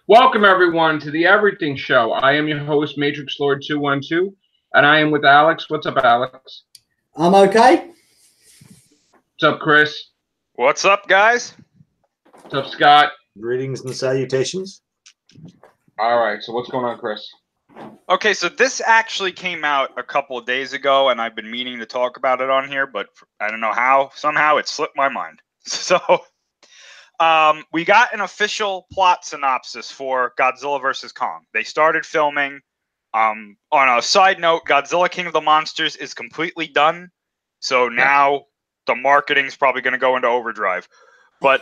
Welcome, everyone, to the Everything Show. I am your host, Matrix Lord 212, and I am with Alex. What's up, Alex? I'm okay. What's up, Chris? What's up, guys? What's up, Scott? Greetings and salutations. All right, so what's going on, Chris? Okay, so this actually came out a couple of days ago, and I've been meaning to talk about it on here, but I don't know how. Somehow it slipped my mind. So we got an official plot synopsis for Godzilla vs. Kong. They started filming. On a side note, Godzilla King of the Monsters is completely done. So now the marketing's probably going to go into overdrive. But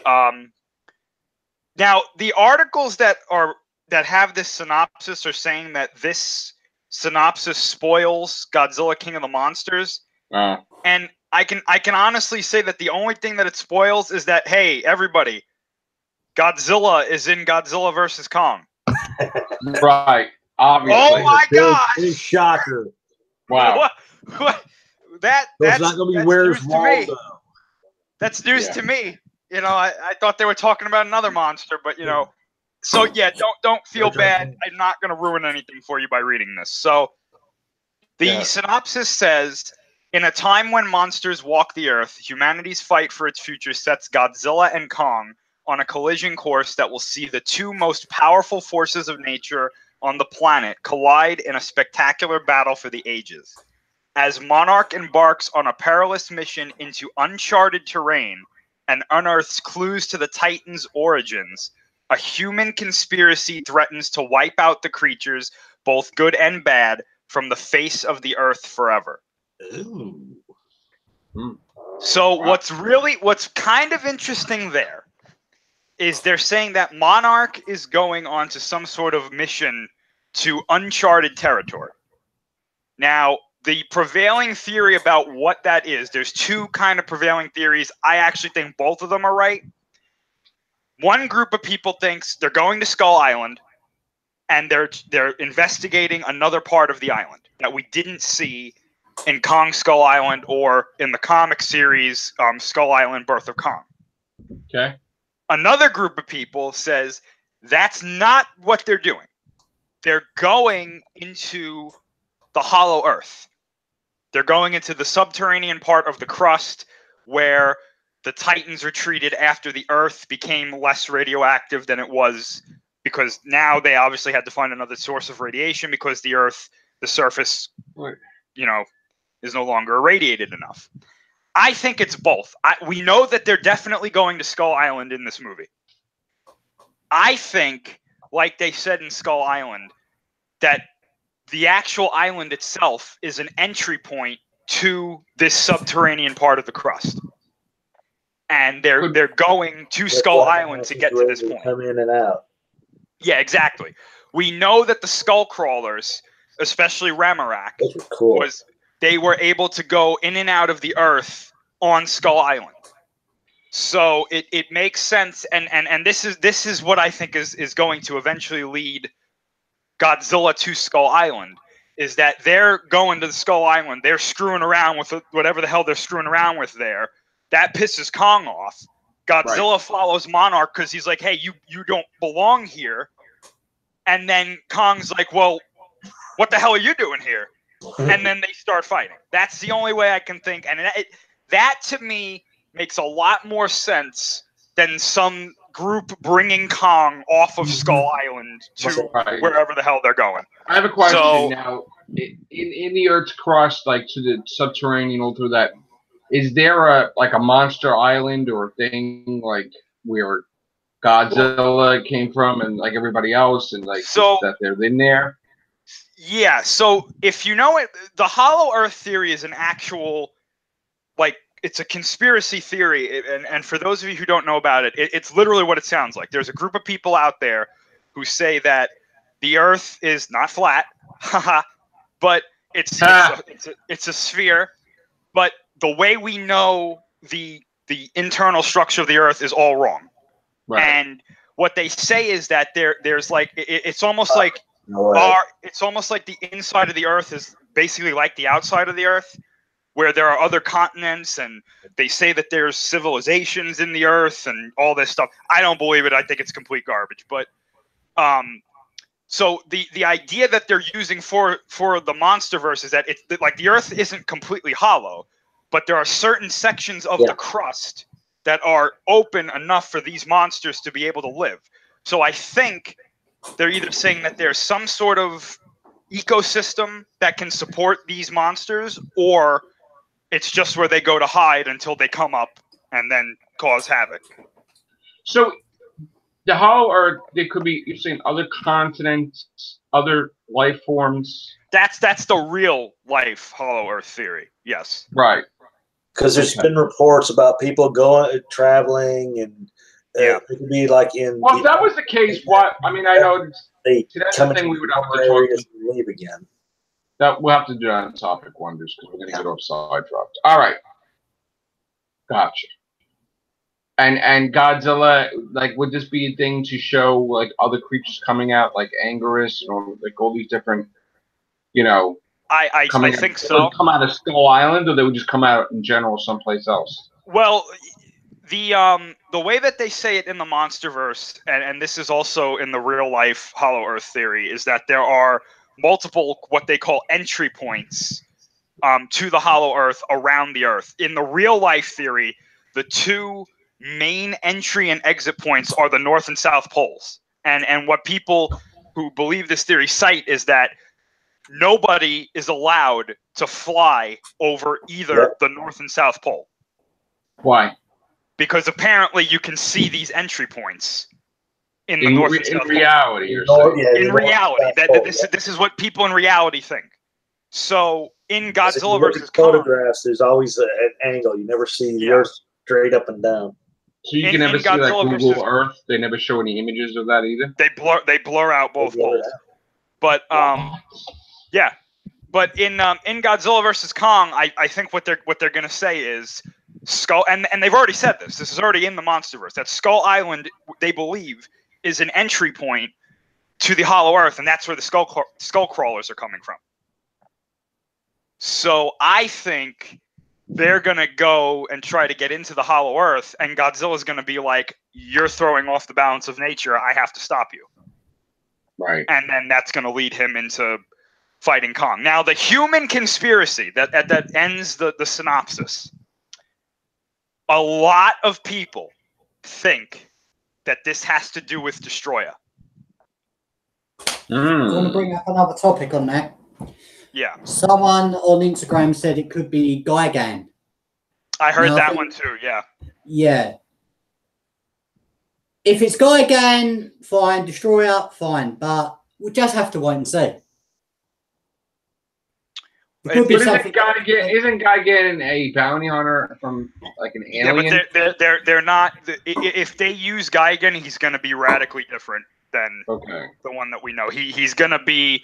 now the articles that have this synopsis are saying that this synopsis spoils Godzilla King of the Monsters. And I can honestly say that the only thing that it spoils is that, hey, everybody, Godzilla is in Godzilla vs. Kong. Right. Obviously. Oh my gosh! Big shocker. Wow. What? That's not going to be Where's Waldo. That's news to me. You know, I thought they were talking about another monster, but you know. So yeah, don't feel bad. I'm not going to ruin anything for you by reading this. So the synopsis says, in a time when monsters walk the earth, humanity's fight for its future sets Godzilla and Kong on a collision course that will see the two most powerful forces of nature on the planet collide in a spectacular battle for the ages. As Monarch embarks on a perilous mission into uncharted terrain and unearths clues to the Titan's origins, a human conspiracy threatens to wipe out the creatures, both good and bad, from the face of the earth forever. Ooh. So what's kind of interesting there is they're saying that Monarch is going on to some sort of mission to uncharted territory. Now, the prevailing theory about what that is, there's two kind of prevailing theories. I actually think both of them are right. One group of people thinks they're going to Skull Island and they're investigating another part of the island that we didn't see in Kong Skull Island or in the comic series Skull Island Birth of Kong. Okay. Another group of people says that's not what they're doing. They're going into the Hollow Earth. They're going into the subterranean part of the crust where the Titans retreated after the Earth became less radioactive than it was, because now they obviously had to find another source of radiation because the Earth, the surface, is no longer irradiated enough. I think it's both. We know that they're definitely going to Skull Island in this movie. I think, like they said in Skull Island, that the actual island itself is an entry point to this subterranean part of the crust. And they're going to Skull Island to get to this point. Come in and out. Yeah, exactly. We know that the Skull Crawlers, especially Ramarak, they were able to go in and out of the Earth on Skull Island. So it makes sense, and this is what I think is going to eventually lead Godzilla to Skull Island, is that they're going to the Skull Island, they're screwing around with whatever the hell they're screwing around with there. That pisses Kong off. Godzilla follows Monarch because he's like, hey, you don't belong here. And then Kong's like, well, what the hell are you doing here? And then they start fighting. That's the only way I can think. And that to me makes a lot more sense than some group bringing Kong off of Skull Island to wherever the hell they're going. I have a question now. In the Earth's crust, like to the subterranean, all through that, is there a monster island or thing like where Godzilla came from and like everybody else, and like that they're in there? Yeah, so if you know it, the Hollow Earth theory is an actual, it's a conspiracy theory, and for those of you who don't know about it, it's literally what it sounds like. There's a group of people out there who say that the Earth is not flat, but it's a sphere, but the way we know the internal structure of the Earth is all wrong. Right. And what they say is that there's like it's almost like it's almost like the inside of the Earth is basically like the outside of the Earth, where there are other continents, and they say that there's civilizations in the Earth and all this stuff. I don't believe it. I think it's complete garbage. But So the idea that they're using for the MonsterVerse is that it's like the Earth isn't completely hollow, but there are certain sections of the crust that are open enough for these monsters to be able to live. So I think they're either saying that there's some sort of ecosystem that can support these monsters, or it's just where they go to hide until they come up and then cause havoc. So the Hollow Earth, there could be, you're saying, other continents, other life forms. That's the real life Hollow Earth theory. Yes. Right. Because there's been reports about people traveling, and it could be like in. Well, if that was the case, what? I mean, I know that's the thing we would have to talk and leave again. That we'll have to do that on topic one, just because we're going to get off sidetracked. All right. Gotcha. And Godzilla, like, would this be a thing to show like other creatures coming out, like Anguirus, or like all these different, you know? I think so. Come out of Skull Island, or they would just come out in general someplace else? Well, the way that they say it in the MonsterVerse, and this is also in the real life Hollow Earth theory, is that there are multiple what they call entry points to the Hollow Earth around the Earth. In the real life theory, the two main entry and exit points are the North and South poles. And what people who believe this theory cite is that nobody is allowed to fly over either the North and South Pole. Why? Because apparently you can see these entry points in the North and South Pole. Reality, in reality. This is what people in reality think. So in Godzilla versus Kong, photographs, there's always an angle. You never see the Earth straight up and down. So you can never see like Google Earth. They never show any images of that either. They blur out both poles. But yeah. But in Godzilla versus Kong, I think what they're gonna say is Skull, and they've already said this. This is already in the MonsterVerse, that Skull Island, they believe, is an entry point to the Hollow Earth, and that's where the skull crawlers are coming from. So I think they're gonna go and try to get into the Hollow Earth, and Godzilla's gonna be like, "You're throwing off the balance of nature. I have to stop you." Right. And then that's gonna lead him into fighting Kong. Now, the human conspiracy that ends the synopsis. A lot of people think that this has to do with Destroyer. I want to bring up another topic on that. Yeah. Someone on Instagram said it could be Gigan. I heard that one too, yeah. Yeah. If it's Gigan, fine. Destroyer, fine. But we'll just have to wait and see. Isn't Gigan a bounty hunter from like an alien? Yeah, but they're not. If they use Gigan, he's going to be radically different than the one that we know. He's going to be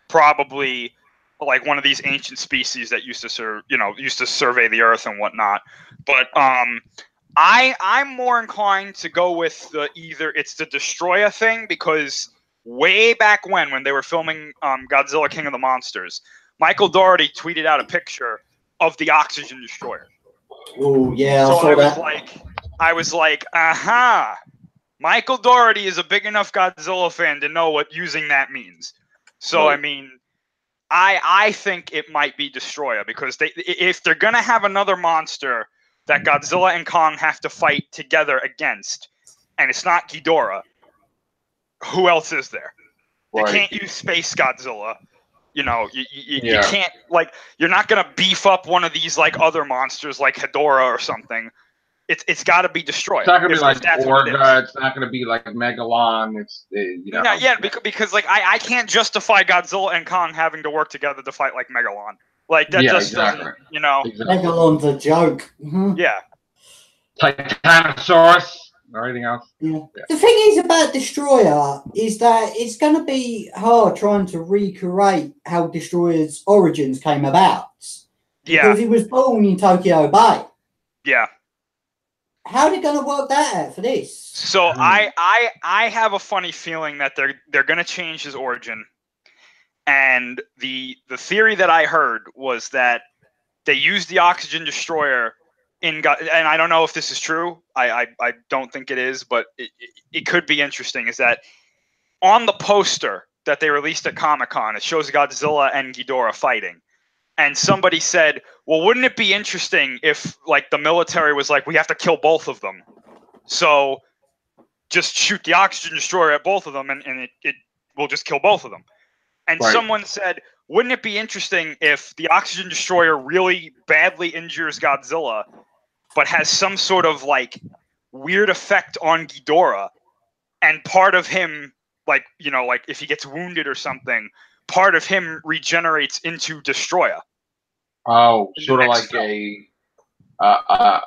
probably like one of these ancient species that used to survey the Earth and whatnot. But I'm more inclined to go with either it's the Destroyer thing, because way back when they were filming Godzilla King of the Monsters, Michael Dougherty tweeted out a picture of the oxygen destroyer. Oh yeah, so I was like, aha! Michael Dougherty is a big enough Godzilla fan to know what using that means. So I mean, I think it might be Destroyer, because if they're gonna have another monster that Godzilla and Kong have to fight together against, and it's not Ghidorah, who else is there? Right. You can't use Space Godzilla. You know, you can't, like, you're not going to beef up one of these, like, other monsters like Hedorah or something. It's got to be Destroyer. It's not going to be like Orga. It's not going to be like Megalon. It's, because like, I can't justify Godzilla and Kong having to work together to fight like Megalon. Like, that doesn't, Megalon's a joke. Mm-hmm. Yeah. Titanosaurus. Or anything else? Yeah. The thing is about Destroyer is that it's going to be hard trying to recreate how Destroyer's origins came about. Because he was born in Tokyo Bay. Yeah. How are they going to work that out for this? So I have a funny feeling that they're going to change his origin, and the theory that I heard was that they used the oxygen destroyer. And I don't know if this is true. I don't think it is, but it could be interesting. Is that on the poster that they released at Comic-Con, it shows Godzilla and Ghidorah fighting. And somebody said, well, wouldn't it be interesting if, like, the military was like, we have to kill both of them. So just shoot the oxygen destroyer at both of them, and it will just kill both of them. And someone said, wouldn't it be interesting if the oxygen destroyer really badly injures Godzilla, but has some sort of, like, weird effect on Ghidorah, and part of him, like, you know, like if he gets wounded or something, part of him regenerates into Destroyer. Oh, sort of like a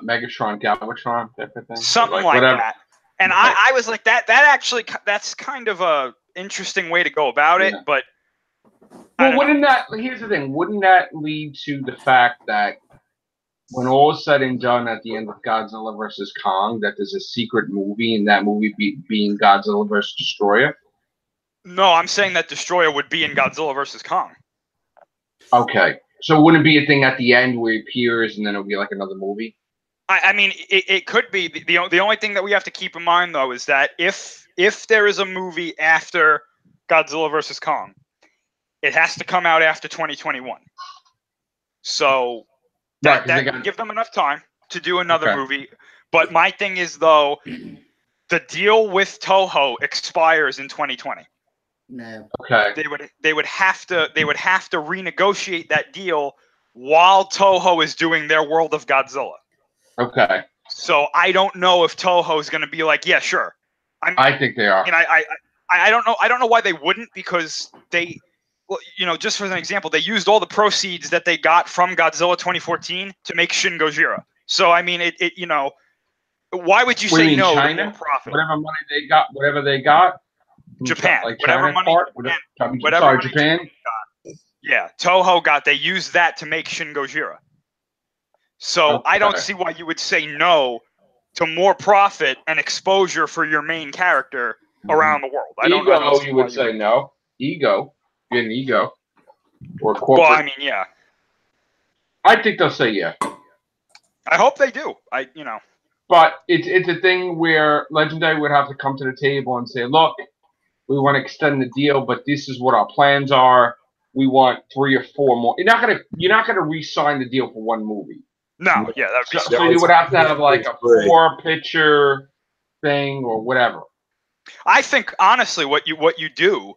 Megatron, Galvatron type of thing? Something like that. And I was like, that's kind of a interesting way to go about it, but... Well, here's the thing, wouldn't that lead to the fact that when all is said and done at the end of Godzilla vs. Kong, that there's a secret movie, and that movie being Godzilla vs. Destroyer? No, I'm saying that Destroyer would be in Godzilla vs. Kong. Okay. So wouldn't it be a thing at the end where he appears and then it'll be like another movie? I mean, it could be. The only thing that we have to keep in mind, though, is that if there is a movie after Godzilla vs. Kong, it has to come out after 2021. So that would give them enough time to do another movie. But my thing is, though, the deal with Toho expires in 2020. No. Okay. They would have to renegotiate that deal while Toho is doing their World of Godzilla. Okay. So I don't know if Toho is going to be like, yeah, sure. I think they are. And I don't know. I don't know why they wouldn't, because they, well, you know, just for an example, they used all the proceeds that they got from Godzilla 2014 to make Shin Gojira. So I mean, it you know, why would you say no China? to more profit? Whatever they got. Japan, like whatever China money. Japan, Japan. Got. Yeah, Toho got. They used that to make Shin Gojira. So I don't see why you would say no to more profit and exposure for your main character around the world. I don't see you would say no. Ego, get an ego, or corporate. Well, I mean, yeah. I think they'll say yeah. I hope they do. But it's a thing where Legendary would have to come to the table and say, look, we want to extend the deal, but this is what our plans are. We want 3 or 4 more. You're not gonna re-sign the deal for one movie. No, yeah, that'd be so you would have to have like a 4-picture thing or whatever. I think honestly, what you do,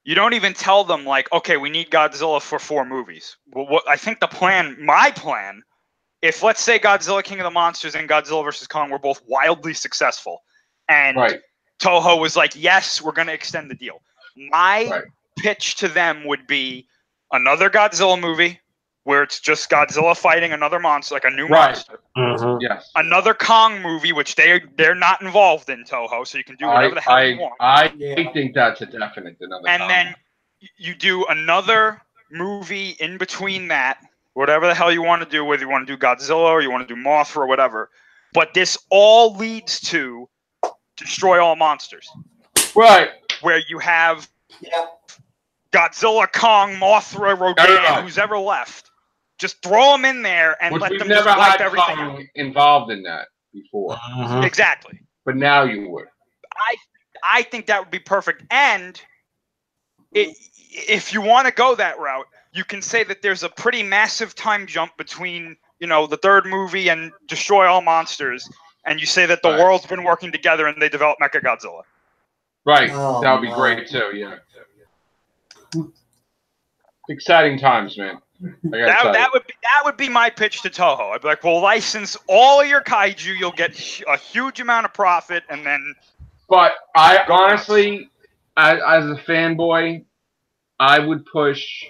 you don't even tell them like, okay, we need Godzilla for 4 movies. Well, what I think my plan, if let's say Godzilla King of the Monsters and Godzilla vs. Kong were both wildly successful, and Toho was like, yes, we're going to extend the deal. My pitch to them would be another Godzilla movie where it's just Godzilla fighting another monster, like a new monster. Mm-hmm. Yes. Another Kong movie, which they're not involved in, Toho, so you can do whatever the hell you want. I think that's a definite. And Kong then you do another movie in between that, whatever the hell you want to do, whether you want to do Godzilla or you want to do Mothra or whatever. But this all leads to Destroy All Monsters. Right. Where you have Godzilla, Kong, Mothra, Rodan, who's ever left. Just throw them in there and let them just wipe everything out. Involved in that before. Exactly. But now you would. I think that would be perfect. And if you want to go that route, you can say that there's a pretty massive time jump between, the 3rd movie and Destroy All Monsters, and you say that the world's been working together and they developed Mechagodzilla. Right. That would be great too, yeah. Exciting times, man. That would be my pitch to Toho. I'd be like, we'll license all your kaiju, you'll get a huge amount of profit, and then... But I honestly, as a fanboy, I would push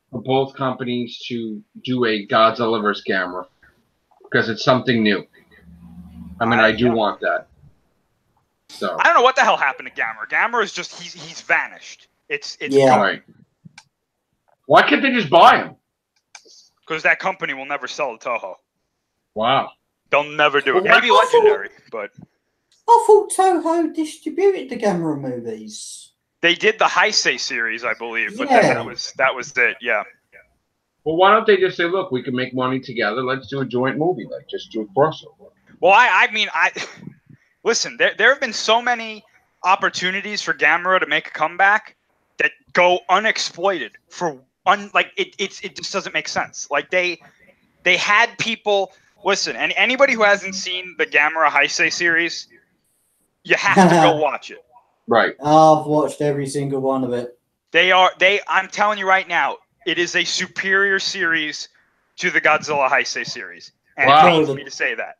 for both companies to do a Godzilla vs. Gamera, because it's something new. I mean, I do want that. So I don't know what the hell happened to Gamera. Gamera is just he's vanished. It's right. Why can't they just buy him? Because that company will never sell to Toho. Wow. They'll never do it. Maybe Legendary, but I thought Toho distributed the Gamera movies. They did the Heisei series, I believe, but then that was it. Yeah. Well, why don't they just say, look, we can make money together. Let's do a joint movie. Just do a crossover. Well, I mean, listen, there have been so many opportunities for Gamera to make a comeback that go unexploited for it just doesn't make sense. Like they had people listen, and anybody who hasn't seen the Gamera Heisei series, you have to go watch it. Right. I've watched every single one of it. I'm telling you right now, it is a superior series to the Godzilla Heisei series. And it pains me to say that.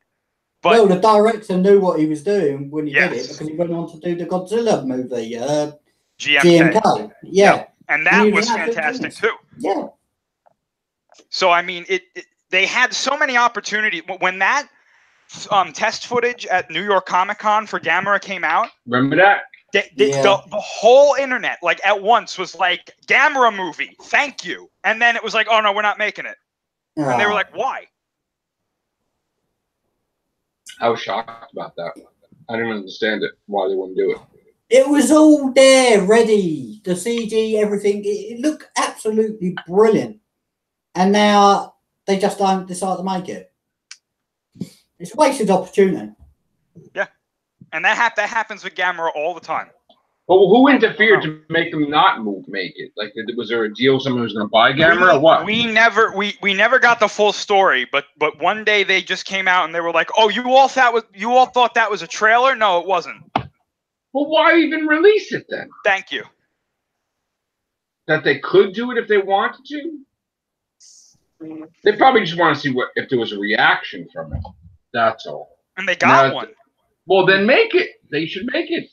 But the director knew what he was doing when he did it, because he went on to do the Godzilla movie, GMK. Yeah. Yep. And that was fantastic too. Yeah. So I mean, they had so many opportunities when that test footage at New York Comic Con for Gamera came out. Remember that? The whole internet, like at once, was like, Gamera movie, thank you. And then it was like, oh no, we're not making it. And they were like, why? I was shocked about that. I didn't understand it, why they wouldn't do it. It was all there, ready. The CG, everything. It looked absolutely brilliant. And now they just don't decide to make it. It's a wasted opportunity. Yeah. And that happens with Gamera all the time. But who interfered to make them not make it? Like, was there a deal? Someone was going to buy Gamera or what? We never got the full story. But one day they just came out and they were like, "Oh, you all thought that was a trailer? No, it wasn't." Well, why even release it then? Thank you. That they could do it if they wanted to. They probably just want to see if there was a reaction from it. That's all. And they got one. Well, then make it. They should make it.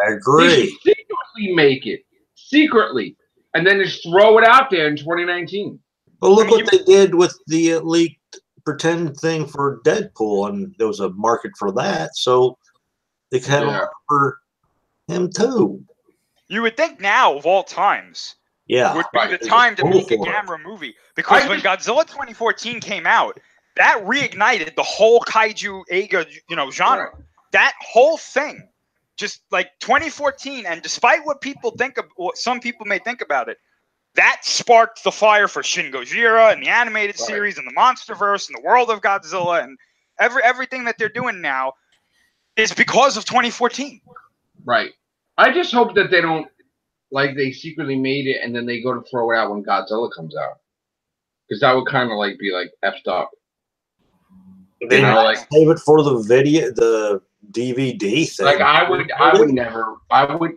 I agree. They should secretly make it. Secretly. And then just throw it out there in 2019. Well, look what they did with the leaked pretend thing for Deadpool, and there was a market for that, so they could have a market for him too. You would think now, of all times, would be the time to make a Gamera movie. Because when Godzilla 2014 came out, that reignited the whole kaiju eiga, genre. Right. That whole thing, just like 2014, and despite what people think of, what some people may think about it, that sparked the fire for Shin Gojira and the animated series and the MonsterVerse and the world of Godzilla and everything that they're doing now is because of 2014. Right. I just hope that they don't, like, they secretly made it and then they go to throw it out when Godzilla comes out. Because that would kind of, like, be, like, effed up. They save it for the video, the DVD thing. Like, I would never,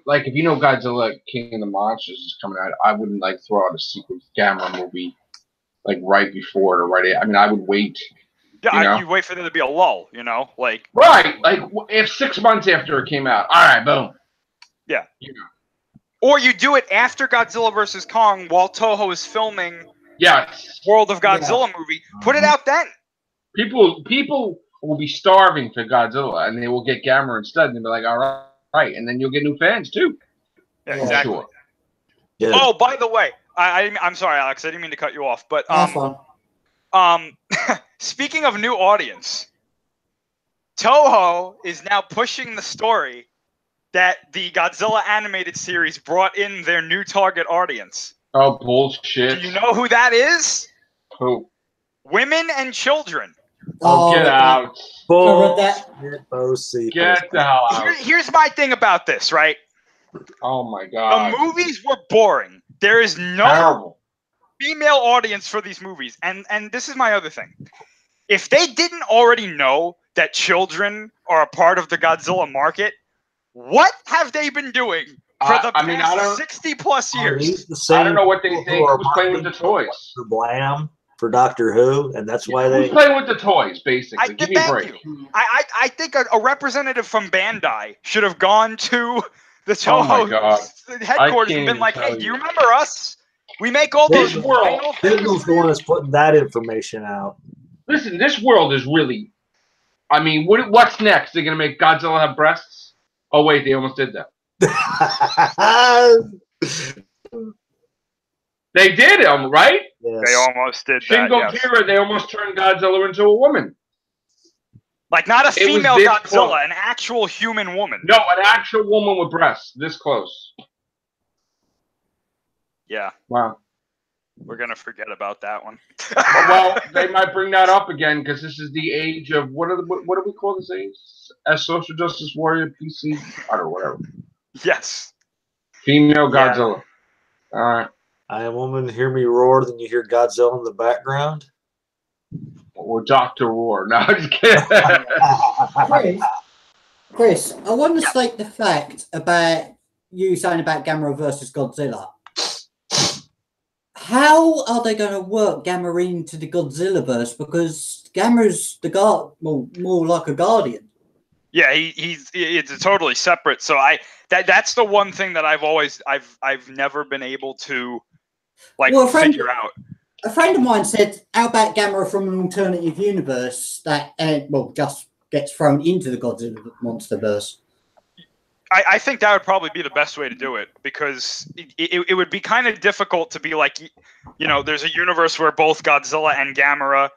like, if Godzilla King of the Monsters is coming out, I wouldn't, like, throw out a secret Gamera movie, like, right before it or right after. I mean, I would wait. Yeah, you wait for there to be a lull, like. Right. Like, if 6 months after it came out, all right, boom. Yeah. Or you do it after Godzilla vs. Kong while Toho is filming World of Godzilla movie. Put it out then. People will be starving for Godzilla, and they will get Gamera instead, and they'll be like, all right, and then you'll get new fans, too. Yeah, exactly. Sure. Yeah. Oh, by the way, I'm sorry, Alex, I didn't mean to cut you off, but speaking of new audience, Toho is now pushing the story that the Godzilla animated series brought in their new target audience. Oh, bullshit. Do you know who that is? Who? Women and children. Oh, get out. Get the hell out. Here's my thing about this, right? Oh, my God. The movies were boring. There is no female audience for these movies. And this is my other thing. If they didn't already know that children are a part of the Godzilla market, what have they been doing for the past 60-plus years? I don't know what they think. Who's playing with the toys? For Blam, for Doctor Who, and that's why they... Who's playing with the toys, basically? Give me a break. I think a representative from Bandai should have gone to the Toho headquarters and been like, hey, do you remember us? We make all those world. Signal's the one that's putting that information out. Listen, this world is really... I mean, what's next? They're going to make Godzilla have breasts? Oh, wait, they almost did that. They did, right? Yes. They almost did Shin Gojira, they almost turned Godzilla into a woman. Like, not a female Godzilla, an actual human woman. No, an actual woman with breasts, this close. Yeah. Wow. We're going to forget about that one. Well, they might bring that up again because this is the age of, what do we call this age? As social justice warrior, PC, I don't know, whatever. Yes. Female Godzilla. All right. I am woman, hear me roar, then you hear Godzilla in the background. Or Dr. Roar. No, I'm just kidding. Chris, I want to state the fact about you saying about Gamera versus Godzilla. How are they going to work Gamera into the Godzilla verse? Because Gamera's the more like a guardian. Yeah, it's a totally separate. So that's the one thing that I've never been able to figure out. A friend of mine said, how about Gamera from an alternative universe that just gets thrown into the Godzilla monsterverse? I think that would probably be the best way to do it, because it would be kind of difficult to be like, there's a universe where both Godzilla and Gamera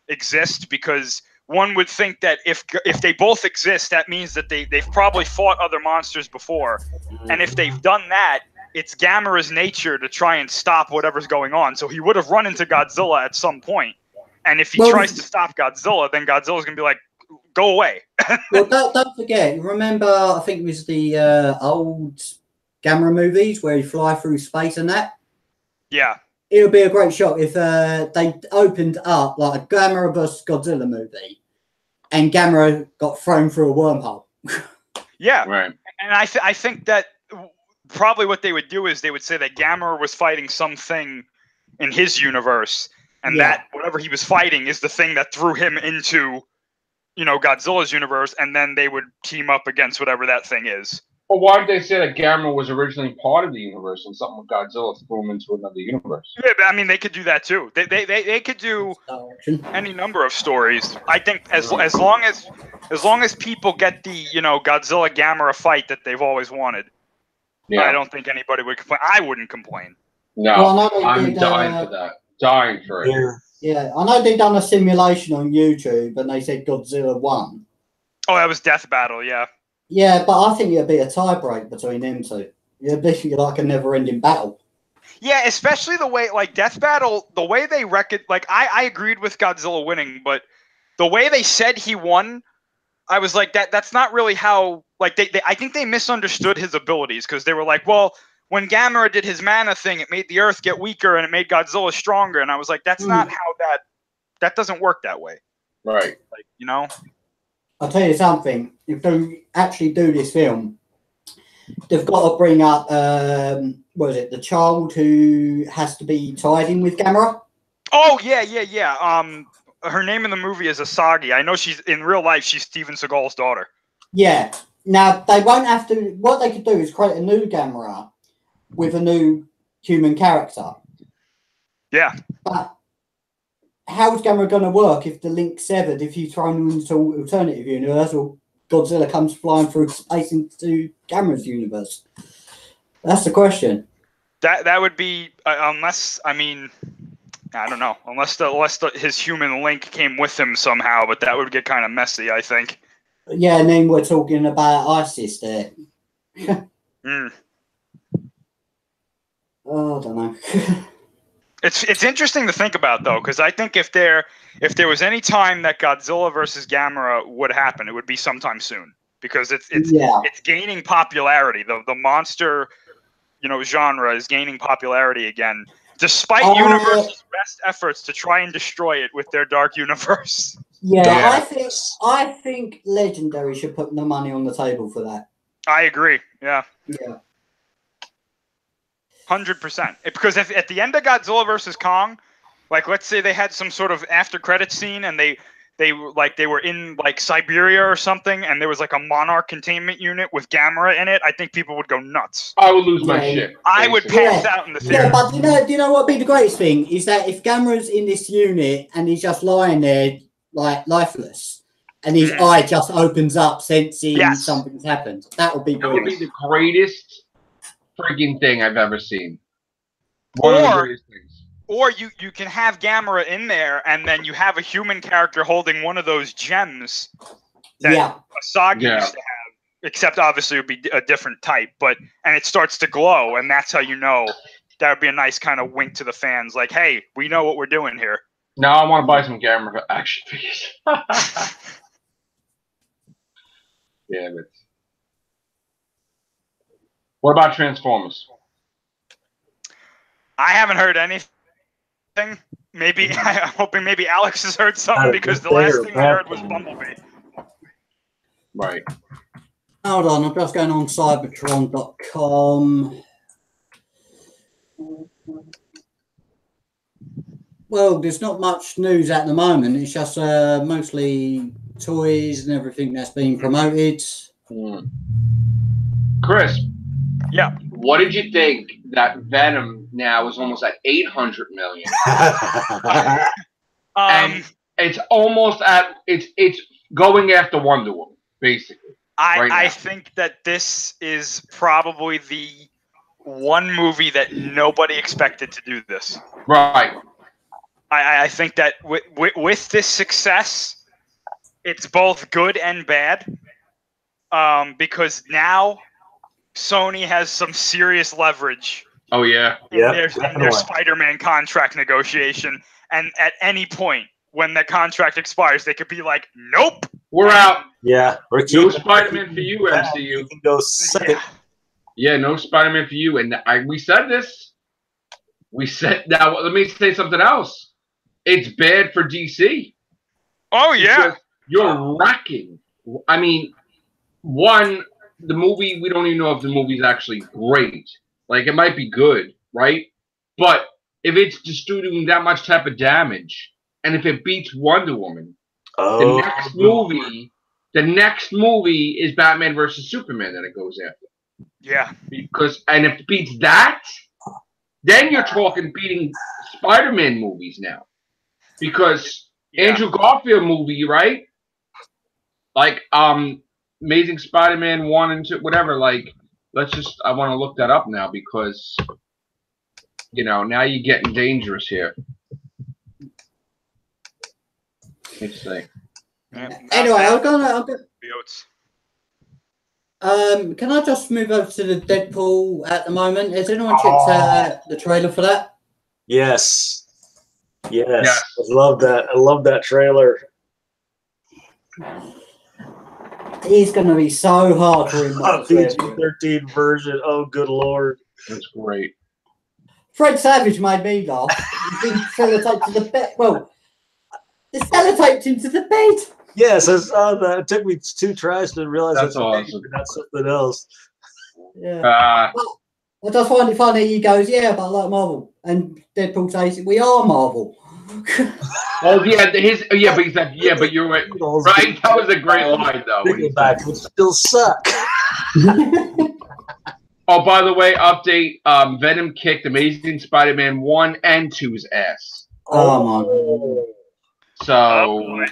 exist, because one would think that if they both exist, that means that they've probably fought other monsters before. And if they've done that, it's Gamera's nature to try and stop whatever's going on. So he would have run into Godzilla at some point. And if he tries to stop Godzilla, then Godzilla's going to be like, go away. Well, don't forget. Remember, I think it was the old Gamera movies where he fly through space and that. Yeah. It would be a great shot if they opened up like a Gamera vs. Godzilla movie, and Gamera got thrown through a wormhole. Yeah. Right. And I think that probably what they would do is they would say that Gamera was fighting something in his universe, and that whatever he was fighting is the thing that threw him into Godzilla's universe, and then they would team up against whatever that thing is. Well, why did they say that Gamera was originally part of the universe and something with Godzilla threw him into another universe? Yeah, but I mean, they could do that too. They could do any number of stories. I think as long as people get the Godzilla Gamera fight that they've always wanted, I don't think anybody would complain. I wouldn't complain. No, I'm dying for that. Dying for it. Yeah, I know they done a simulation on YouTube and they said Godzilla won. Oh, that was Death Battle, yeah. Yeah, but I think it'd be a tiebreak between them two. It'd be like a never-ending battle. Yeah, especially the way, Death Battle, the way they I agreed with Godzilla winning, but the way they said he won, I was like, that's not really how, I think they misunderstood his abilities, because they were like, well, when Gamera did his mana thing, it made the Earth get weaker and it made Godzilla stronger, and I was like, that's not how that doesn't work that way. Right. I'll tell you something. If they actually do this film, they've got to bring up, the child who has to be tied in with Gamera? Oh, yeah. Her name in the movie is Asagi. I know in real life, she's Steven Seagal's daughter. Yeah. Now, they won't have to... What they could do is create a new Gamera with a new human character. Yeah. But how's Gamera going to work if the link's severed, if you throw him into alternative universe, or Godzilla comes flying through space into Gamera's universe? That's the question. That would be, unless, I don't know, unless his human link came with him somehow, but that would get kind of messy, I think. Yeah, and then we're talking about ISIS there. Oh, I don't know. It's interesting to think about, though, because I think if there was any time that Godzilla versus Gamera would happen, it would be sometime soon, because it's gaining popularity. The monster genre is gaining popularity again, despite Universal's best efforts to try and destroy it with their dark universe. Yeah. I think Legendary should put the money on the table for that. I agree. Yeah. 100%. Because if at the end of Godzilla versus Kong, let's say they had some sort of after credit scene and they were in Siberia or something, and there was a Monarch containment unit with Gamera in it, I think people would go nuts. I would lose my shit. I would pass out in the theater. Yeah, but do you know what would be the greatest thing? Is that if Gamera's in this unit and he's just lying there lifeless, and his eye just opens up sensing something's happened. That would be brilliant. That would be the greatest freaking thing I've ever seen. One of the greatest things. Or you can have Gamera in there, and then you have a human character holding one of those gems that Asagi used to have, except obviously it would be a different type, and it starts to glow, and that's how you know. That would be a nice kind of wink to the fans, like, hey, we know what we're doing here. Now I want to buy some Gamera action figures. Yeah, but What about Transformers? I haven't heard anything. Maybe I'm hoping maybe Alex has heard something because the last thing I heard was Bumblebee. Right. Hold on, I'm just going on cybertron.com. Well, there's not much news at the moment. It's just mostly toys and everything that's being promoted. Chris. Yeah. What did you think that Venom now is almost at 800 million? And it's almost at it's going after Wonder Woman, basically. I think that this is probably the one movie that nobody expected to do this. Right. I think that with this success, it's both good and bad. Because now Sony has some serious leverage. Oh yeah. In their Spider-Man contract negotiation, and at any point when that contract expires, they could be like, "Nope, we're out." Yeah, we're no Spider-Man for you, MCU. You can go second. Yeah, no Spider-Man for you. And we said this. We said now. Let me say something else. It's bad for DC. Oh yeah, you're wrecking. I mean, the movie, we don't even know if the movie's actually great. Like, it might be good, right? But if it's just doing that much type of damage, and if it beats Wonder Woman, the next movie is Batman versus Superman that it goes after. Yeah. And if it beats that, then you're talking beating Spider-Man movies now. Because Andrew Garfield movie, right? Like, Amazing Spider-Man 1 and 2, whatever, like, I want to look that up now because, now you're getting dangerous here. Let's see. Anyway, I'm gonna can I just move over to the Deadpool at the moment? Has anyone checked the trailer for that? Yes. I love that. I love that trailer. It's going to be so hard for him. PG-13 version. Oh, good Lord. That's great. Fred Savage made me laugh. He's been sellotaped to the bed. Well, they sellotaped him to the bed. Yes, I saw that. It took me 2 tries to realize that's awesome. Not something else. Yeah. I just find it funny. He goes, "Yeah, but I like Marvel," and Deadpool says, "We are Marvel." Oh yeah, but he said, "Yeah, but you're right." Right? That was a great line, though. Back would still suck. Oh, by the way, update: Venom kicked Amazing Spider-Man 1 and 2's ass. Oh my God. So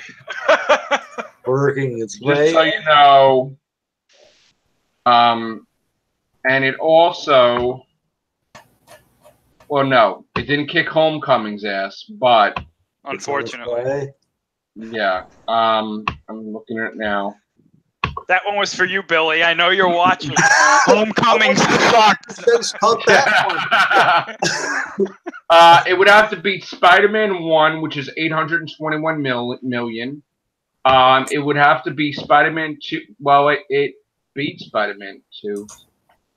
working its way. Just so you know, and it also, well, no, it didn't kick Homecoming's ass, but unfortunately, yeah. I'm looking at it now. That one was for you, Billy. I know you're watching. Homecoming sucked. It would have to beat Spider-Man 1, which is 821 million. It would have to be Spider-Man 2. Well, it beat Spider-Man 2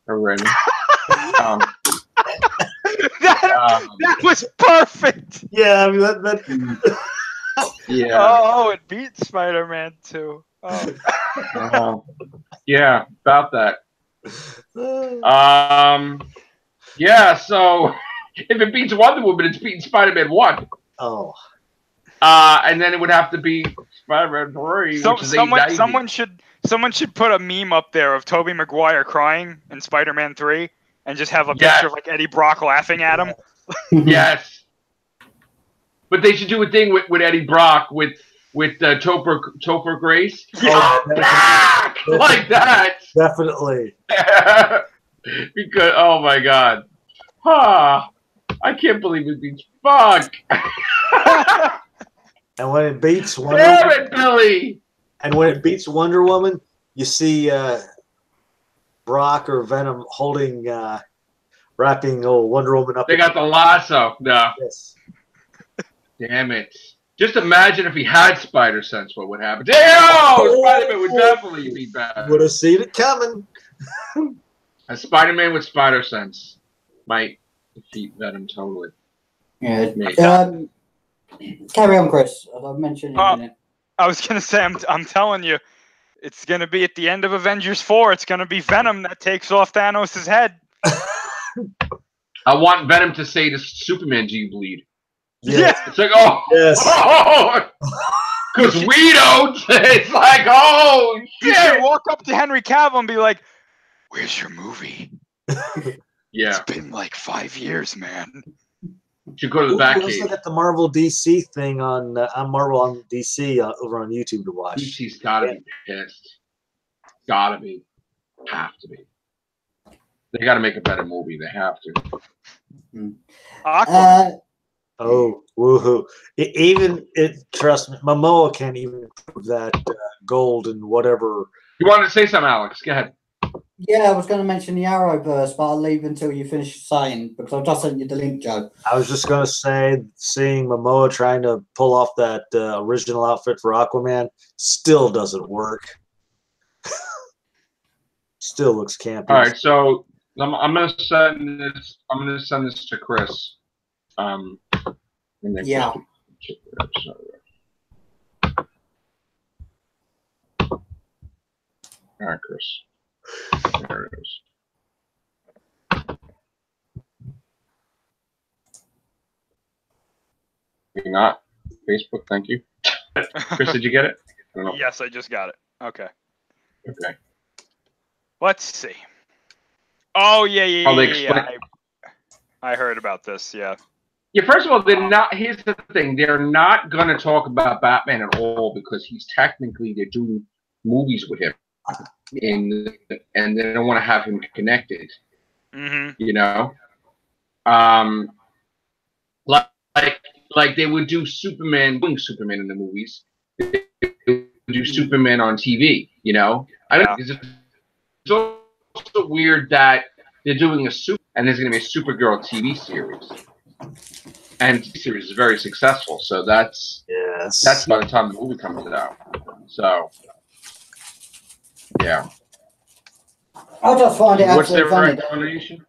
already. That was perfect. Yeah, I mean that. Yeah. Oh, it beat Spider-Man 2. Oh. Yeah, about that. Yeah, so if it beats Wonder Woman, it's beating Spider-Man 1. Oh. And then it would have to be Spider-Man 3. Someone should put a meme up there of Tobey Maguire crying in Spider-Man 3 and just have a picture of like Eddie Brock laughing at him. Yes. But they should do a thing with Eddie Brock with Topher Grace. Yeah. Back! Like that. Definitely. Because, oh my God. I can't believe it beats fuck. And when it beats Wonder Woman, Billy. And when it beats Wonder Woman, you see Brock or Venom holding, wrapping Wonder Woman up. They got the lasso. No. Yes. Damn it. Just imagine if he had spider sense, what would happen. Damn! Spider-Man would definitely be bad. Would have seen it coming. A Spider-Man with spider sense might defeat Venom totally. Yeah. Carry on, Chris. As I mentioned in a minute. I was gonna say, I'm telling you, it's gonna be at the end of Avengers 4. It's gonna be Venom that takes off Thanos' head. I want Venom to say to Superman, "Do you bleed?" Yeah. It's like, oh, yes. Because we don't. It's like, oh, You shit. should walk up to Henry Cavill and be like, "Where's your movie? Yeah. It's been like 5 years, man." You should go to the back Let's cave. look at the Marvel DC thing on Marvel on DC over on YouTube to watch. DC's gotta be pissed. Gotta be. Have to be. They gotta make a better movie. They have to. Aquaman. Oh, woohoo! Trust me, Momoa can't even prove that gold and whatever. You wanted to say something, Alex? Go ahead. Yeah, I was going to mention the Arrowverse, but I'll leave until you finish saying, because I've just sent you the link, Joe. I was just going to say, seeing Momoa trying to pull off that original outfit for Aquaman still doesn't work. Still looks campy. All right, so I'm gonna send this. I'm gonna send this to Chris. And then Yeah. check it out, sorry. All right, Chris. There it is. You're not Facebook. Thank you, Chris. Did you get it? I don't know. Yes, I just got it. Okay. Okay. Let's see. Oh yeah. Oh, they explain- I heard about this. Yeah. Yeah, first of all, they're not. Here's the thing: they're not going to talk about Batman at all because they're doing movies with him, and they don't want to have him connected. Mm-hmm. You know, like they would do Superman in the movies. They would do Superman on TV. You know, I don't. It's also weird that they're doing and there's going to be a Supergirl TV series. And the series is very successful, so that's by the time the movie comes out. So, yeah. I'll just find it What's their absolutely funny. recommendation?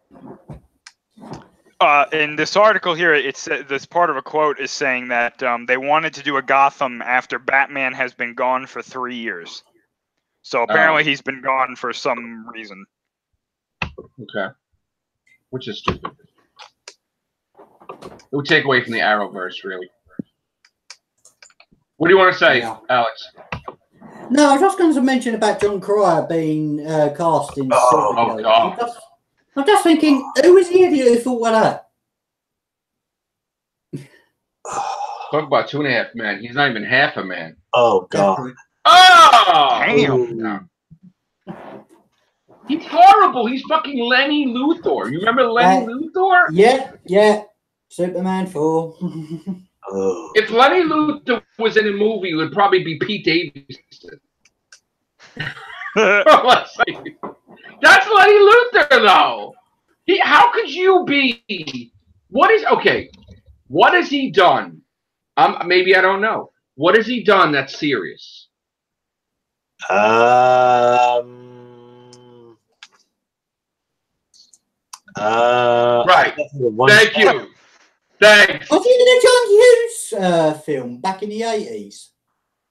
In this article here, it's this part of a quote is saying that they wanted to do a Gotham after Batman has been gone for 3 years. So apparently he's been gone for some reason. Okay. Which is stupid. It would take away from the Arrowverse, really. What do you want to say, Alex? No, I was just going to mention about John Cryer being cast in Oh, God. I'm just thinking, who was the idiot who thought of that? Talk about 2.5 men. He's not even half a man. Oh, God. Oh! Damn. He's horrible. He's fucking Lenny Luthor. You remember Lenny Luthor? Yeah. Superman 4. If Lenny Luthor was in a movie, it would probably be Pete Davidson. That's Lenny Luthor, though. How could you be? What has he done? Maybe I don't know. What has he done that's serious? Right. Thank you. Thanks. Was he in a John Hughes film back in the 80s?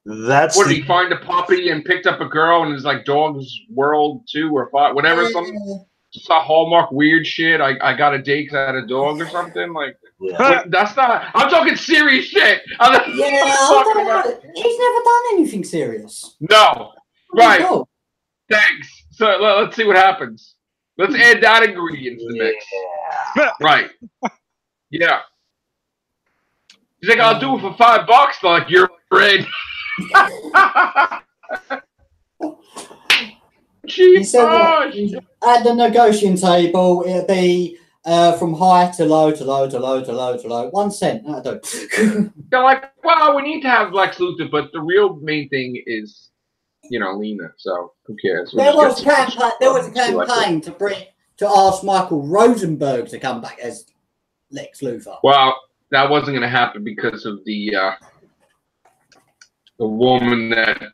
What did he find a puppy and picked up a girl and it's like Dog's World 2 or 5, whatever, something? Just a Hallmark weird shit. I got a date 'cause I had a dog or something. Like, that's not. I'm talking serious shit. He's never done anything serious. No. Right. Thanks. So let's see what happens. Let's add that ingredient to the mix. Right. Yeah. He's like, I'll do it for $5. They're like, you're red. He said at the negotiating table, it'll be from high to low to low to low to low to low. 1 cent. They're like, well, we need to have Lex Luthor, but the real main thing is, Lena. So who cares? There was a campaign to ask Michael Rosenberg to come back as Lex Luthor. Well, that wasn't going to happen because of the woman that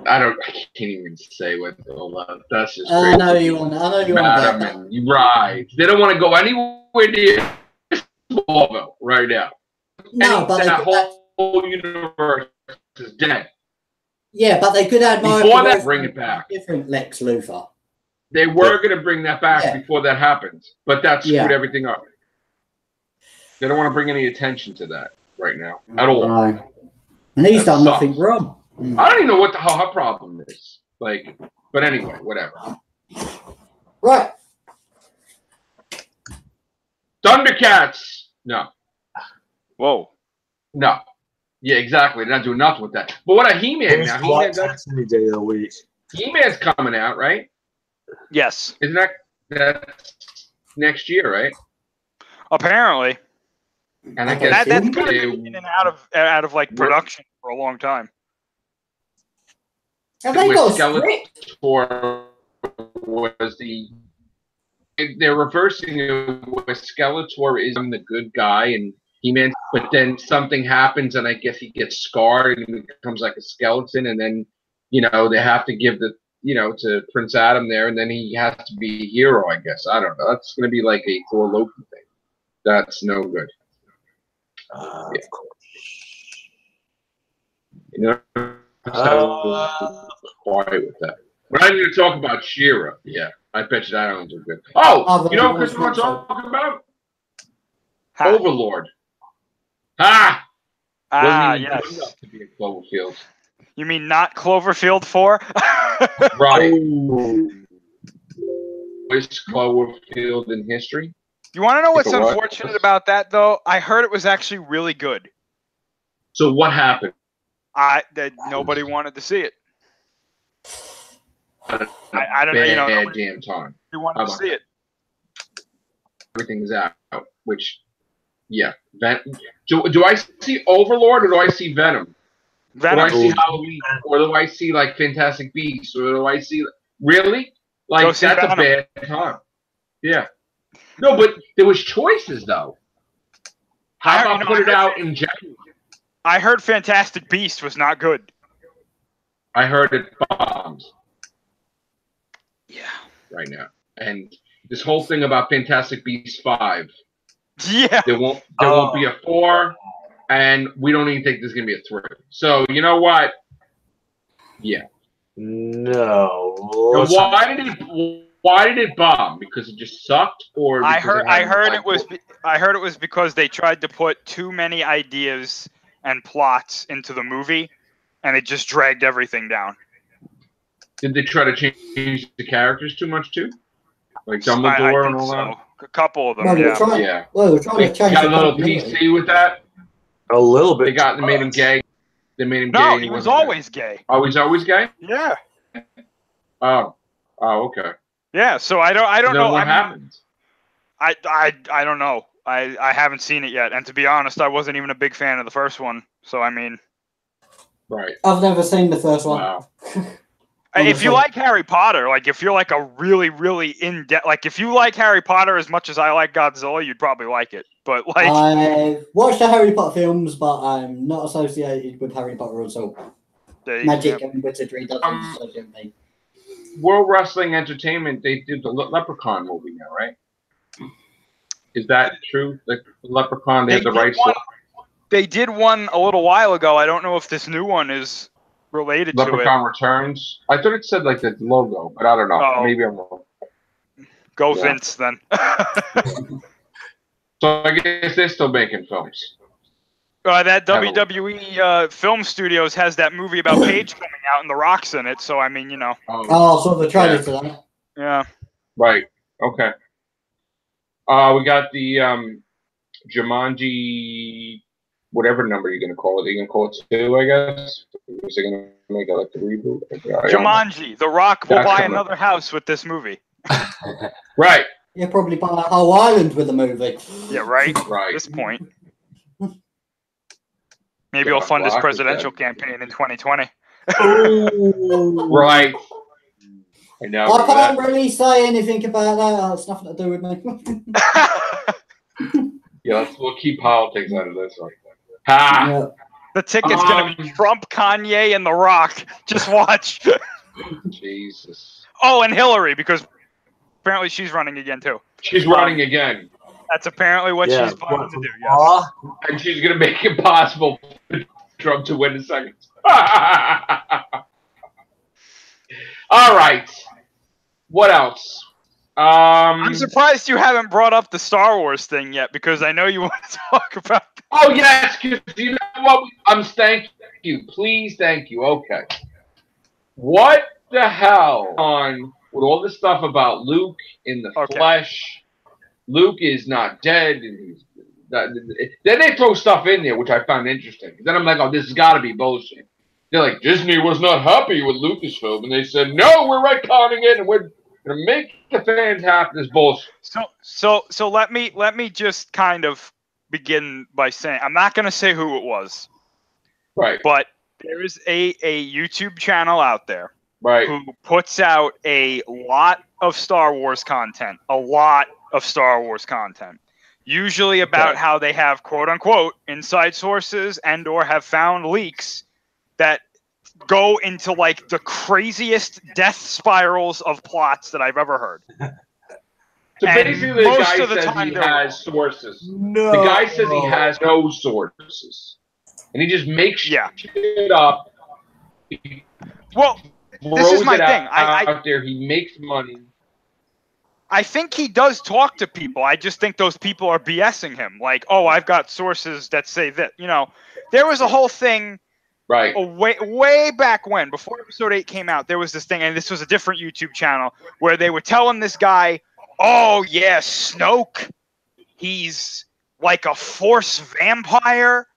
I can't even say what all that. That's just I crazy. know you want. I know you want Madam that. and you ride. They don't want to go anywhere near Smallville right now. No, but that whole universe is dead. Yeah, but they could add more. Before that, bring it back. Different Lex Luthor. They were going to bring that back before that happened, but that screwed everything up. They don't want to bring any attention to that right now at all. And he's done nothing wrong. I don't even know what the hell her problem is. Like, but anyway, whatever. Right. Thundercats. No. Whoa. No. Yeah, exactly. They're not doing nothing with that. But what a He-Man now? He-Man's any day of the week. He-Man's coming out, right? Yes. Isn't that's next year, right? Apparently. And I guess that's kind of been in and out of like production for a long time. Have they got Skeletor was they're reversing it where Skeletor is the good guy and He-Man, but then something happens and I guess he gets scarred and he becomes like a skeleton, and then they have to give the to Prince Adam there, and then he has to be a hero, I guess. I don't know. That's going to be like a Thor Loki thing. That's no good. Of course. Quiet with that. We're not going to talk about She-Ra. Yeah, I bet you that one's good. Oh, you know what Chris wants to talk about? Overlord. Yes. To be a Cloverfield. You mean not Cloverfield 4? Right. Worst Cloverfield in history. You want to know what's unfortunate about that, though? I heard it was actually really good. So what happened? That nobody wanted to see it. I don't know. Bad damn time. You wanted to see it. Everything's out. Which, yeah. Do I see Overlord or do I see Venom? Venom. Do I see Halloween, or do I see like Fantastic Beasts, or do I see really like that's Venom. A bad time? Yeah. No, but there was choices though. How about put it out in January? I heard Fantastic Beast was not good. I heard it bombed. Yeah. Right now, and this whole thing about Fantastic Beasts 5. Yeah. There won't be a 4. And we don't even think there's going to be a 3. So, you know what? Yeah. No. Why did it bomb? Because it just sucked, or I heard it was because they tried to put too many ideas and plots into the movie, and it just dragged everything down. Did they try to change the characters too much too? Like Dumbledore and all that? A couple of them, we're trying to change got a little PC with that? A little bit. They made him gay. They made him gay. No, he was always gay. Oh, he's always gay? Yeah. Oh, okay. Yeah, so I don't know what happened. I don't know. I haven't seen it yet, and to be honest, I wasn't even a big fan of the first one. So I mean, right. I've never seen the first one. Wow. If you like Harry Potter, like if you're like a really, really in-depth, like if you like Harry Potter as much as I like Godzilla, you'd probably like it. But like, I've watched the Harry Potter films, but I'm not associated with Harry Potter at all. Magic and wizardry doesn't associate me. World Wrestling Entertainment, they did the Leprechaun movie now, right? Is that true? The Leprechaun, they have the rights to it? They did one a little while ago. I don't know if this new one is related to it. Leprechaun Returns. I thought it said like the logo, but I don't know. Oh. Maybe I'm wrong. Go Vince then. So I guess they're still making films. That WWE Film Studios has that movie about Paige coming out and The Rock's in it. So I mean, you know. Oh, so the trailer for that. Yeah. Right. Okay. We got the Jumanji, whatever number you're gonna call it. You're gonna call it 2, I guess. Is they gonna make it like the reboot? Jumanji. The Rock will buy another house with this movie. Right. Yeah, probably buy a whole island with the movie. Yeah, right. Right. At this point. Maybe he'll fund his presidential campaign in 2020. Right. I know. I can't really say anything about that. It's nothing to do with me. Yeah, we'll keep politics out of this one. Ha! The ticket's going to be Trump, Kanye, and The Rock. Just watch. Jesus. Oh, and Hillary, because apparently she's running again, too. She's running again. That's apparently what she's planning to do, yes. And she's going to make it possible for Trump to win the second. All right. What else? I'm surprised you haven't brought up the Star Wars thing yet, because I know you want to talk about that. Oh, yes, because you know what? Thank you. Please, thank you. Okay. What the hell on with all this stuff about Luke in the flesh? Luke is not dead. And then they throw stuff in there, which I found interesting. Then I'm like, oh, this has got to be bullshit. They're like, Disney was not happy with Lucasfilm, and they said, no, we're retconning it, and we're gonna make the fans happy. This bullshit. So let me just kind of begin by saying I'm not gonna say who it was, right? But there is a YouTube channel out there, right, who puts out a lot of Star Wars content, usually about how they have quote unquote inside sources and or have found leaks that go into like the craziest death spirals of plots that I've ever heard. So basically, the guy says he has sources. No. The guy says he has no sources, and he just makes shit up. Well, this is my thing. Out there, he makes money. I think he does talk to people. I just think those people are BSing him. Like, oh, I've got sources that say that. You know, there was a whole thing. Right. Way back when, before episode 8 came out, there was this thing, and this was a different YouTube channel, where they were telling this guy, oh, yeah, Snoke, he's like a Force vampire,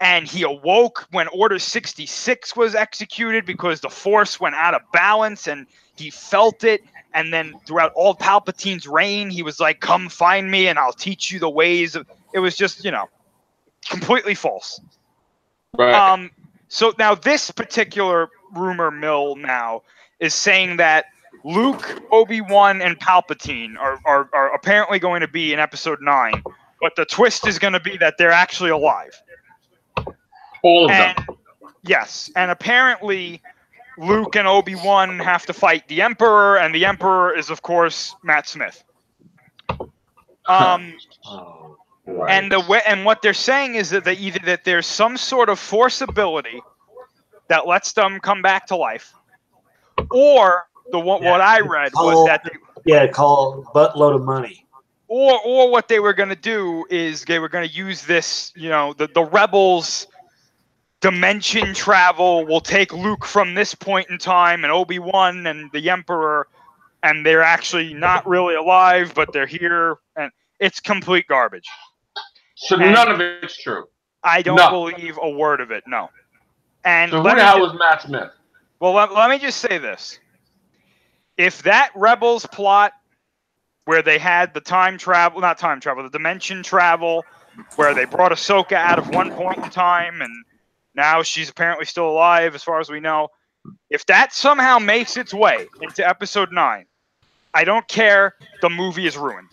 and he awoke when Order 66 was executed because the Force went out of balance, and he felt it, and then throughout all Palpatine's reign, he was like, come find me, and I'll teach you the ways of... It was just, you know, completely false. Right. So now this particular rumor mill now is saying that Luke, Obi-Wan, and Palpatine are apparently going to be in episode 9, but the twist is going to be that they're actually alive. All of them. Yes, and apparently Luke and Obi-Wan have to fight the Emperor, and the Emperor is, of course, Matt Smith. Right. And what they're saying is that either that there's some sort of Force ability that lets them come back to life, or what I read was that call buttload of money. Or what they were going to do is they were going to use this, you know, the Rebels dimension travel will take Luke from this point in time and Obi-Wan and the Emperor, and they're actually not really alive, but they're here, and it's complete garbage. So none of it's true. I don't believe a word of it, no. And so who the hell was Matt Smith? Well, let me just say this. If that Rebels plot where they had the the dimension travel, where they brought Ahsoka out of one point in time and now she's apparently still alive as far as we know, if that somehow makes its way into episode 9, I don't care, the movie is ruined.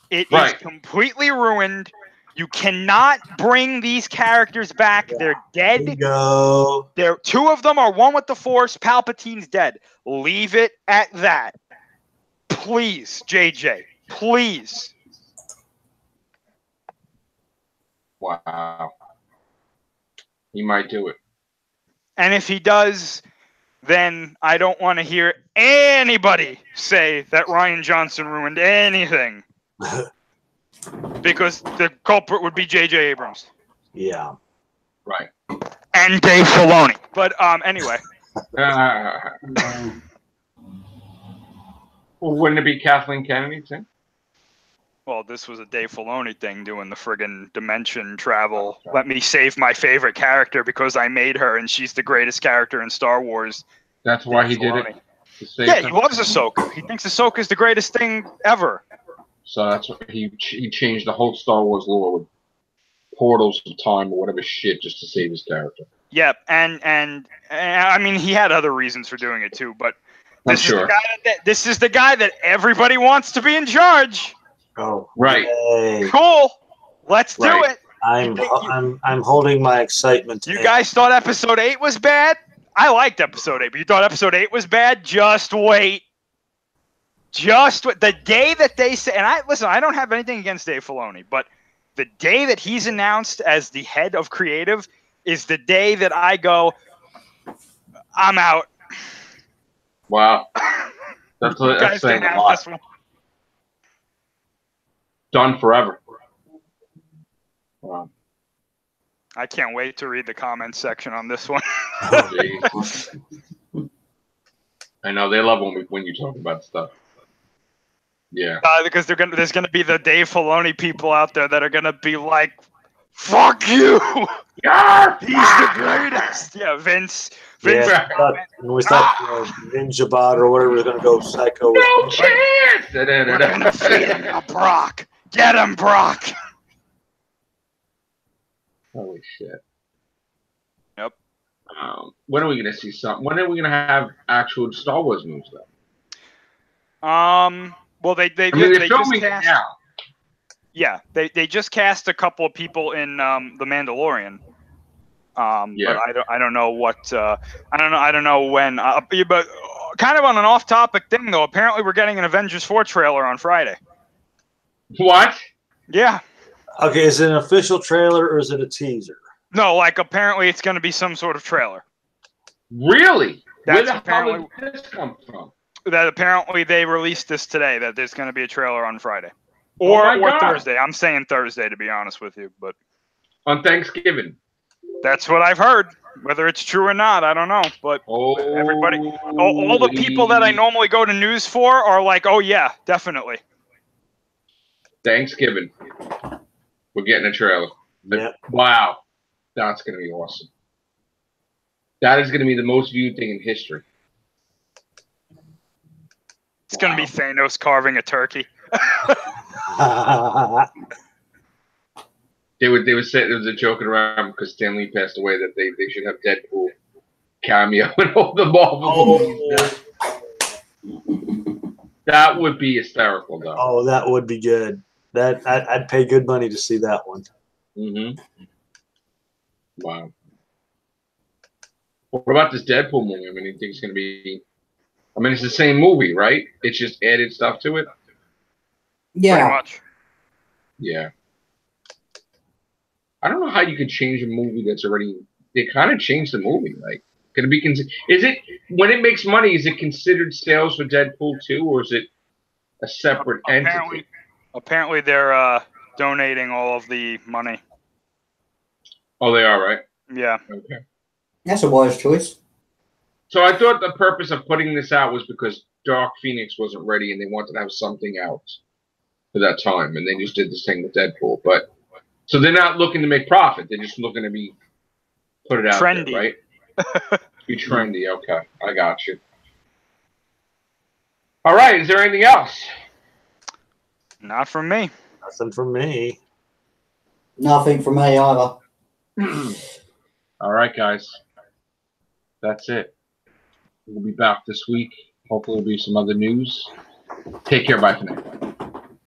It is completely ruined. You cannot bring these characters back. They're dead. Two of them are one with the Force. Palpatine's dead. Leave it at that. Please, JJ. Please. Wow. He might do it. And if he does, then I don't want to hear anybody say that Rian Johnson ruined anything. Because the culprit would be J.J. Abrams. Yeah. Right. And Dave Filoni. But anyway. Well, wouldn't it be Kathleen Kennedy too? Well, this was a Dave Filoni thing, doing the friggin' dimension travel. Let me save my favorite character because I made her and she's the greatest character in Star Wars. That's why he did it? Yeah, he loves Ahsoka. He thinks Ahsoka is the greatest thing ever. So that's what he changed the whole Star Wars lore with portals of time or whatever shit just to save his character. Yep, and I mean he had other reasons for doing it too, but this is the guy that everybody wants to be in charge. Oh, right. Yay. Cool. Let's do it. I'm holding my excitement. You guys thought episode 8 was bad? I liked episode 8, but you thought episode 8 was bad? Just wait. The day that they say, and I don't have anything against Dave Filoni, but the day that he's announced as the head of creative is the day that I go, I'm out. Wow. That's saying a lot. Done forever. Wow. I can't wait to read the comments section on this one. I know they love when you talk about stuff. Yeah. Because there's gonna be the Dave Filoni people out there that are gonna be like, "Fuck you! Yeah, he's the greatest." Yeah, Vince. Yeah, and we thought Ninja Bot or whatever was gonna go psycho. No chance. We're gonna feed him to Brock. Get him, Brock. Holy shit. Yep. When are we gonna see something? When are we gonna have actual Star Wars movies though? Well, they're filming it now. Yeah, they just cast a couple of people in The Mandalorian. Yeah. But I don't know what I don't know when. But kind of on an off-topic thing though, apparently we're getting an Avengers 4 trailer on Friday. What? Yeah. Okay, is it an official trailer or is it a teaser? No, like apparently it's going to be some sort of trailer. Really? Where the hell did this come from? That apparently they released this today. That there's going to be a trailer on Friday, or Thursday. I'm saying Thursday to be honest with you, but on Thanksgiving. That's what I've heard. Whether it's true or not, I don't know. But everybody, all the people that I normally go to news for are like, "Oh yeah, definitely." Thanksgiving. We're getting a trailer. Yeah. Wow. That's going to be awesome. That is going to be the most viewed thing in history. It's going to be Thanos carving a turkey. They would say there was a joking around because Stan Lee passed away that they should have Deadpool cameo in all the Marvel movies. That would be hysterical, though. Oh, that would be good. That I'd pay good money to see that one. Mm-hmm. Wow. What about this Deadpool movie? I mean, you think it's going to be... I mean, it's the same movie, right? It's just added stuff to it? Yeah. Pretty much. Yeah. I don't know how you could change a movie that's already... They kind of changed the movie. Like, can it be... Is it... When it makes money, is it considered sales for Deadpool 2, or is it a separate entity? Apparently, they're donating all of the money. Oh, they are, right? Yeah. Okay. That's a wise choice. So I thought the purpose of putting this out was because Dark Phoenix wasn't ready and they wanted to have something out for that time, and they just did this thing with Deadpool. But so they're not looking to make profit; they're just looking to be put it out trendy, there, right? Be trendy. Okay, I got you. All right. Is there anything else? Not from me. Nothing from me. Nothing from me either. All right, guys. That's it. We'll be back this week. Hopefully, there'll be some other news. Take care. Bye for now.